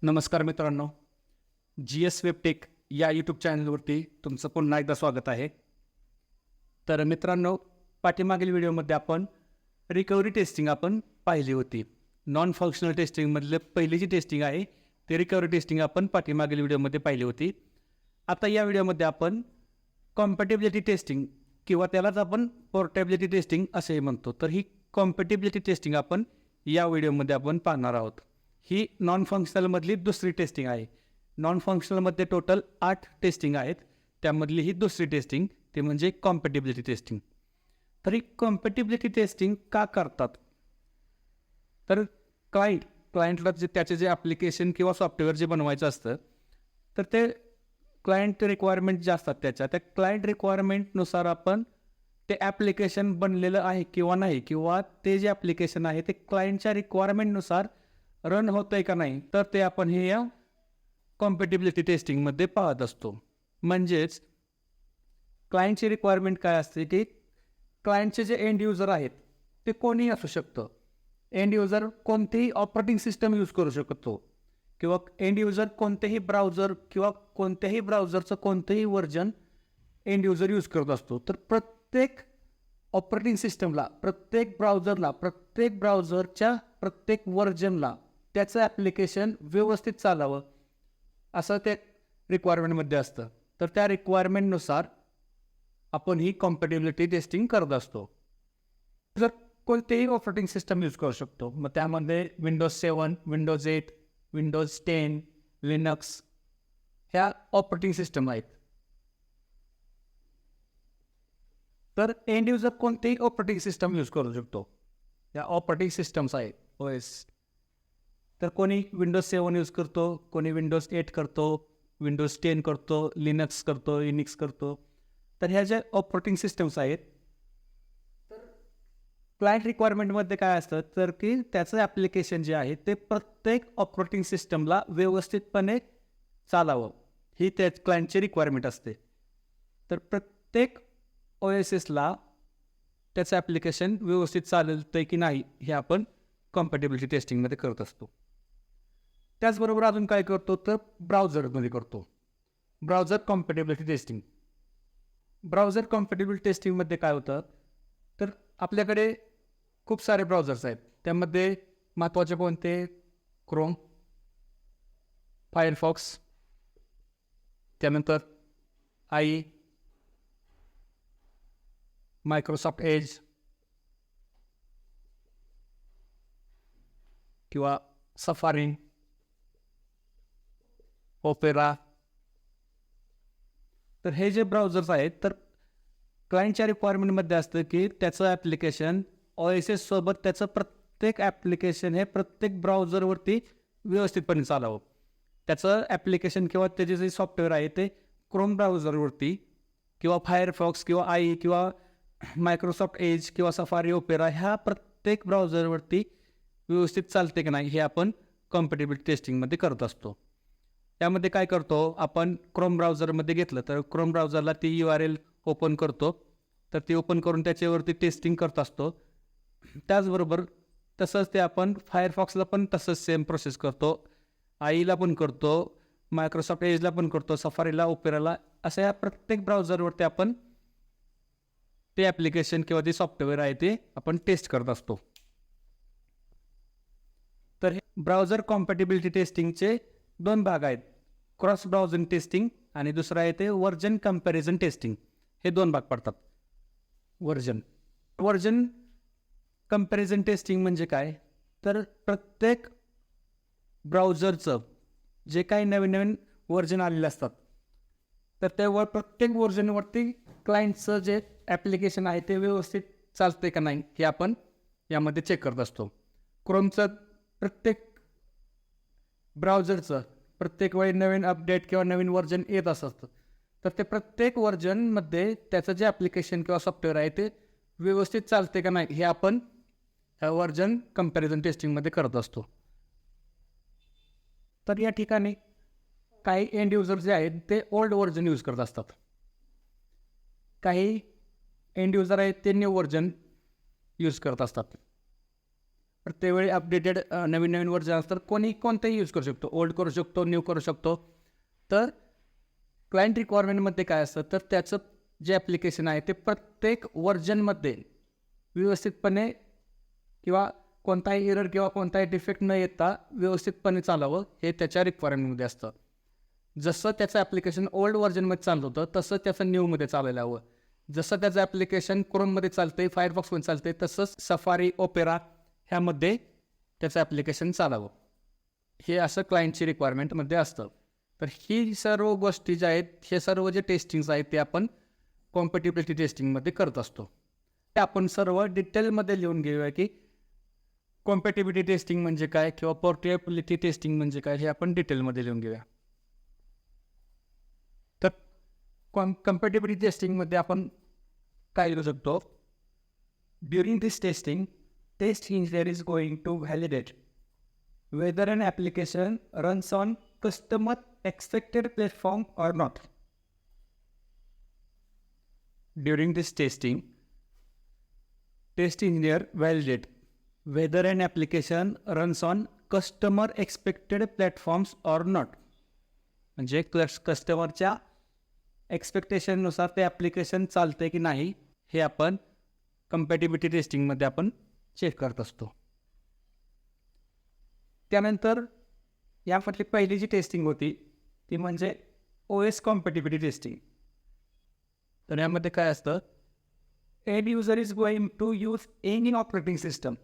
नमस्कार मित्रांनो, GS वेबटेक या यूट्यूब चॅनलवरती तुमचं पुन्हा एकदा स्वागत आहे. तर मित्रांनो, पाठीमागील व्हिडिओमध्ये आपण रिकव्हरी टेस्टिंग आपण पाहिली होती. नॉन फंक्शनल टेस्टिंगमधले पहिली जी टेस्टिंग आहे ते रिकव्हरी टेस्टिंग आपण पाठीमागील व्हिडिओमध्ये पाहिली होती. आता या व्हिडिओमध्ये आपण कॉम्पॅटिबिलिटी टेस्टिंग किंवा त्यालाच आपण पोर्टेबिलिटी टेस्टिंग असेही म्हणतो. तर ही कॉम्पॅटिबिलिटी टेस्टिंग आपण या व्हिडिओमध्ये आपण पाहणार आहोत. ही नॉन फंक्शनलमधली दुसरी टेस्टिंग आहे. नॉन फंक्शनलमध्ये टोटल 8 टेस्टिंग आहेत. त्यामधली ही दुसरी टेस्टिंग ते म्हणजे कॉम्पॅटिबिलिटी टेस्टिंग. तर ही कॉम्पॅटिबिलिटी टेस्टिंग का करतात? तर क्लायंटला त्याचे जे ॲप्लिकेशन किंवा सॉफ्टवेअर जे बनवायचं असतं तर ते क्लायंट रिक्वायरमेंट जे असतात त्या क्लायंट रिक्वायरमेंटनुसार आपण ते ॲप्लिकेशन बनलेलं आहे किंवा नाही, किंवा ते जे ॲप्लिकेशन आहे ते क्लायंटच्या रिक्वायरमेंटनुसार रन होतं आहे का नाही, तर ते आपण हे या कॉम्पॅटिबिलिटी टेस्टिंगमध्ये पाहत असतो. म्हणजेच क्लायंटची रिक्वायरमेंट काय असते की क्लायंटचे जे एंड युजर आहेत ते कोणीही असू शकतं. एंड युजर कोणतेही ऑपरेटिंग सिस्टम यूज करू शकतो किंवा एंड युजर कोणतेही ब्राउझर किंवा कोणत्याही ब्राउझरचं कोणतेही व्हर्जन एंड युजर यूज करत असतो. तर प्रत्येक ऑपरेटिंग सिस्टमला, प्रत्येक ब्राउझरला, प्रत्येक ब्राउझरच्या प्रत्येक व्हर्जनला त्याचं ॲप्लिकेशन व्यवस्थित चालावं असं ते रिक्वायरमेंटमध्ये असतं. तर त्या रिक्वायरमेंटनुसार आपण ही कॉम्पॅटिबिलिटी टेस्टिंग करत असतो. जर कोणतेही ऑपरेटिंग सिस्टम यूज करू शकतो. मग त्यामध्ये विंडोज 7, विंडोज 8, विंडोज 10, लिनक्स ह्या ऑपरेटिंग सिस्टम आहेत. तर एंड युजर कोणतेही ऑपरेटिंग सिस्टम यूज करू शकतो. या ऑपरेटिंग सिस्टम्स आहेत OS. तर कोणी विंडोज 7 यूज करतो, कोणी विंडोज 8 करतो, विंडोज 10 करतो, लिनक्स करतो, युनिक्स करतो. तर ह्या ज्या ऑपरेटिंग सिस्टम्स आहेत, तर क्लायंट रिक्वायरमेंटमध्ये काय असतं तर की त्याचं ॲप्लिकेशन जे आहे ते प्रत्येक ऑपरेटिंग सिस्टमला व्यवस्थितपणे चालावं, ही त्या क्लायंटची रिक्वायरमेंट असते. तर प्रत्येक OSSला त्याचं ॲप्लिकेशन व्यवस्थित चालतंय की नाही हे आपण कॉम्पॅटिबिलिटी टेस्टिंगमध्ये करत असतो. त्याचबरोबर अजून काय करतो तर ब्राउझरमध्ये करतो. Browser compatibility testing. Browser compatibility टेस्टिंगमध्ये काय होतं तर आपल्याकडे खूप सारे ब्राउझर्स आहेत. त्यामध्ये महत्त्वाचे कोणते? क्रोम, फायरफॉक्स, त्यानंतर मायक्रोसॉफ्ट एज किंवा सफारी, ओपेरा. तर हे जे ब्राउझर्स आहेत तर क्लायंटच्या रिक्वायरमेंटमध्ये असतं की त्याचं ॲप्लिकेशन OSS सोबत त्याचं प्रत्येक ॲप्लिकेशन हे प्रत्येक ब्राउझरवरती व्यवस्थितपणे चालावं. त्याचं ॲप्लिकेशन किंवा त्याचे जे सॉफ्टवेअर आहे ते क्रोम ब्राउझरवरती किंवा फायरफॉक्स किंवा किंवा मायक्रोसॉफ्ट एज किंवा सफारी, ओपेरा ह्या प्रत्येक ब्राउझरवरती व्यवस्थित चालते की नाही हे आपण कॉम्पॅटिबिलिटी टेस्टिंगमध्ये करत असतो. त्यामध्ये काय करतो आपण, क्रोम ब्राउझरमध्ये घेतलं तर क्रोम ब्राउझरला ती URL ओपन करतो. तर ती ओपन करून त्याच्यावरती टेस्टिंग करत असतो. त्याचबरोबर तसंच ते आपण फायरफॉक्सला पण तसंच सेम प्रोसेस करतो, ला पण करतो, मायक्रोसॉफ्ट एजला पण करतो, सफारीला, ओपेराला, अशा या प्रत्येक ब्राउझरवरती आपण ते ॲप्लिकेशन किंवा ते सॉफ्टवेअर आहे ते आपण टेस्ट करत असतो. तर हे ब्राउझर कॉम्पॅटिबिलिटी टेस्टिंगचे 2 भाग आहेत. क्रॉस ब्राउझिंग टेस्टिंग आणि दुसरं आहे ते व्हर्जन कंपॅरिझन टेस्टिंग. हे 2 भाग पडतात. व्हर्जन कंपॅरिझन टेस्टिंग म्हणजे काय तर प्रत्येक ब्राउझरचं जे काही नवीन नवीन व्हर्जन आलेले असतात तर त्या प्रत्येक व्हर्जनवरती क्लायंटचं जे ॲप्लिकेशन आहे ते व्यवस्थित चालते का नाही हे आपण यामध्ये चेक करत असतो. क्रोमचं प्रत्येक ब्राउझरचं प्रत्येक वेळी नवीन अपडेट किंवा नवीन व्हर्जन येत असतं. तर ते प्रत्येक व्हर्जनमध्ये त्याचं जे ॲप्लिकेशन किंवा सॉफ्टवेअर आहे ते व्यवस्थित चालते का नाही हे आपण व्हर्जन कंपॅरिझन टेस्टिंगमध्ये करत असतो. तर या ठिकाणी काही एंड युजर जे आहेत ते ओल्ड व्हर्जन यूज करत असतात. काही एंड युजर आहेत ते न्यू व्हर्जन यूज करत असतात. प्रत्येक वेळी अपडेटेड नवीन नवीन वर्जन असतात. कोणी कोणताही यूज करू शकतो, ओल्ड करू शकतो, न्यू करू शकतो. तर क्लायंट रिक्वायरमेंटमध्ये काय असतं, तर त्याचं जे ॲप्लिकेशन आहे ते प्रत्येक व्हर्जनमध्ये व्यवस्थितपणे किंवा कोणताही एरर किंवा कोणताही डिफेक्ट न येता व्यवस्थितपणे चालावं, हे त्याच्या रिक्वायरमेंटमध्ये असतं. जसं त्याचं ॲप्लिकेशन ओल्ड व्हर्जनमध्ये चालत होतं तसं त्याचं न्यूमध्ये चालायला हवं. जसं त्याचं ॲप्लिकेशन क्रोममध्ये चालतंय, फायरफॉक्समध्ये चालतंय, तसंच सफारी, ओपेरा ह्यामध्ये त्याचं ॲप्लिकेशन चालावं. हे असं क्लायंटची रिक्वायरमेंटमध्ये असतं. तर ही सर्व गोष्टी ज्या आहेत, हे सर्व जे टेस्टिंग्स आहेत ते आपण कॉम्पॅटिबिलिटी टेस्टिंगमध्ये करत असतो. ते आपण सर्व डिटेलमध्ये लिहून घेऊया की कॉम्पॅटिबिलिटी टेस्टिंग म्हणजे काय किंवा पोर्टेबिलिटी टेस्टिंग म्हणजे काय, हे आपण डिटेलमध्ये लिहून घेऊया. तर कम्पॅटिबिलिटी टेस्टिंगमध्ये आपण काय लिहू शकतो, during this testing test engineer is going to validate whether an application runs on customer expected platform or not. During this testing, test engineer validate whether an application runs on customer expected platforms or not. म्हणजे कस्टमरच्या एक्सपेक्टेशननुसार ते application चालते की नाही हे आपण compatibility टेस्टिंगमध्ये आपण check करत असतो. त्यानंतर यामधली पहिली जी टेस्टिंग होती ती म्हणजे OS कॉम्पॅटिबिलिटी टेस्टिंग. तर यामध्ये काय असतं, end user is going to use any operating system,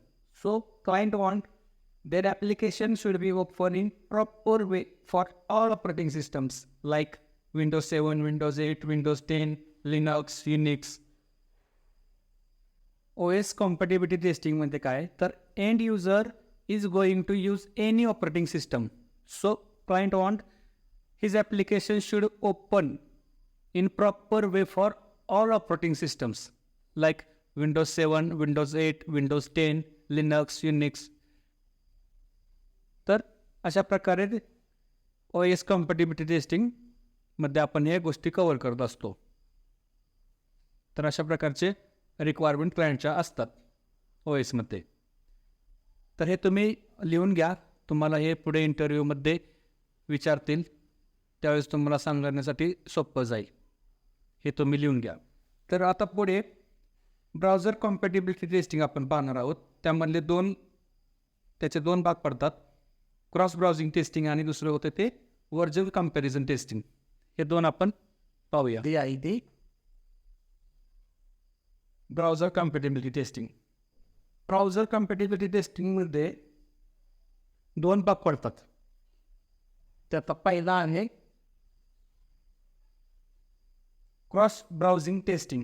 so client want their application should be open in proper way for all operating systems like Windows 7, Windows 8, Windows 10, Linux, Unix. OS compatibility टेस्टिंगमध्ये काय, तर end user is going to use any operating system, so client want his application should open in proper way for all operating systems like Windows 7, Windows 8, Windows 10, Linux, Unix. तर अशा प्रकारे OS कॉम्पॅटिबिलिटी testing मध्ये आपण हे गोष्टी cover करत असतो. तर अशा प्रकारचे रिक्वायरमेंट क्लायंटच्या असतात OS मध्ये. तर हे तुम्ही लिहून घ्या, तुम्हाला हे पुढे इंटरव्ह्यूमध्ये विचारतील त्यावेळेस तुम्हाला सांगण्यासाठी सोपं जाईल. हे तुम्ही लिहून घ्या. तर आता पुढे ब्राउझर कॉम्पॅटिबिलिटी टेस्टिंग आपण पाहणार आहोत. त्याचे दोन भाग पडतात, क्रॉस ब्राउझिंग टेस्टिंग आणि दुसरं होतं ते व्हर्जन कंपॅरिझन टेस्टिंग. हे दोन आपण पाहूया. हे आहे ते browser compatibility testing. Browser compatibility टेस्टिंगमध्ये दोन भाग पडतात. त्याचा पहिला आहे क्रॉस ब्राउझिंग टेस्टिंग.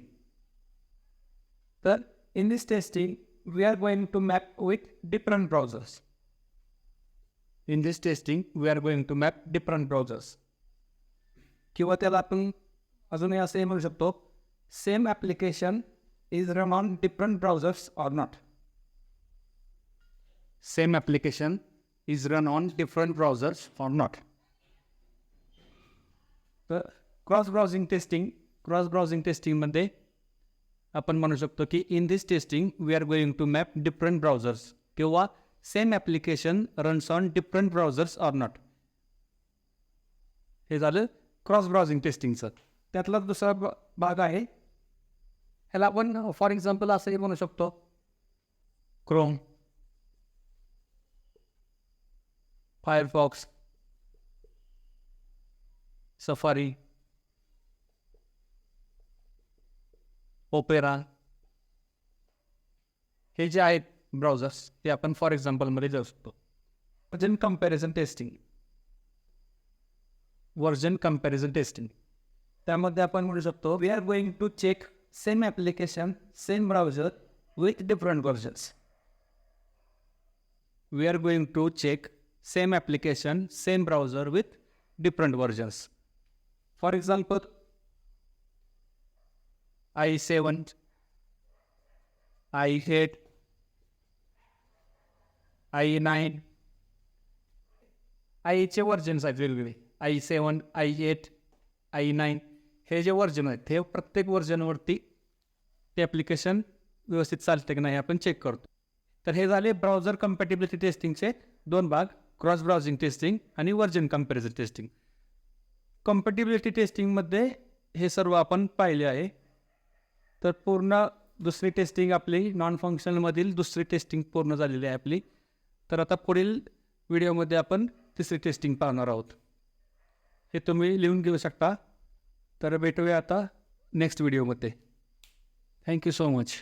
तर in this testing we are going to map with different browsers. In this testing we are going to map different browsers, किंवा त्याला आपण अजूनही असंही म्हणू शकतो, same application is run on different browsers or not. Same application is run on different browsers or not. तर cross browsing टेस्टिंगमध्ये आपण म्हणू शकतो की in this testing we are going to map different browsers किंवा same application runs on different browsers or not. हे झालं cross browsing टेस्टिंगचं. त्यातला दुसरा भाग आहे, ह्याला आपण फॉर एक्झाम्पल असंही म्हणू शकतो, क्रोम, फायरफॉक्स, सफारी, ओपेरा, हे जे आहेत ब्राउझर्स ते आपण फॉर एक्झाम्पलमध्ये जाऊ शकतो. व्हर्जन कंपॅरिझन टेस्टिंग त्यामध्ये आपण म्हणू शकतो we are going to check same application same browser with different versions. We are going to check same application, same browser with different versions. For example, i7, i8, i9, आईचे versions आहेत वेगवेगळे. i7, i8, i9 हे जे version आहेत हे प्रत्येक वर्जनवरती ते application व्यवस्थित चालते की नाही आपण चेक करतो. तर हे झाले ब्राउझर कम्पॅटिबिलिटी टेस्टिंगचे 2 भाग, क्रॉस ब्राउझिंग टेस्टिंग आणि व्हर्जन कंपॅरिझन टेस्टिंग. कम्पॅटिबिलिटी टेस्टिंगमध्ये हे सर्व आपण पाहिले आहे. तर पूर्ण दुसरी टेस्टिंग आपली नॉन फंक्शनलमधील दुसरी टेस्टिंग पूर्ण झालेली आहे आपली. तर आता पुढील व्हिडिओमध्ये आपण तिसरी टेस्टिंग पाहणार आहोत. हे तुम्ही लिहून घेऊ शकता. तर भेटूया आता नेक्स्ट व्हिडिओमध्ये. Thank you so much.